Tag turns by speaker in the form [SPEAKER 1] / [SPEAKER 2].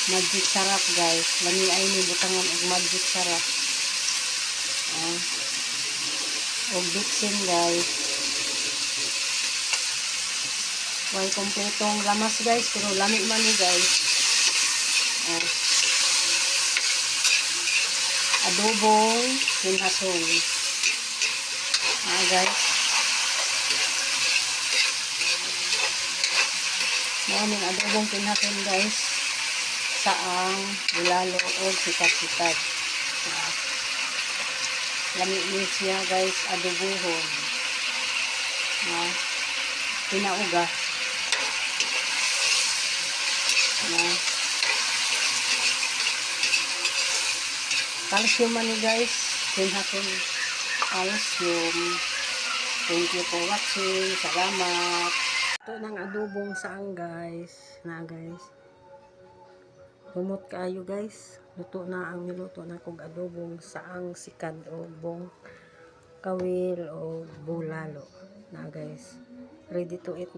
[SPEAKER 1] Magic sarap guys. Lami ay ni butangan og magic sarap. Og bitsin guys. Way kompletong lamas guys, pero lami man ni guys. Adobong pinhason. Guys. Maraming adobong pinhason guys. Saang, bulalo o sikat-sikat. Lami ni siya guys, adobohon. Pinauga. Calcium man ni guys. Pinhason calcium. Thank you for watching. Salamat. Ito ng adobong saang guys. Guys. Lumot kayo guys. Luto na ang niluto na kong adobong saang sikad o bong kawil o bulalo. Guys. Ready to eat.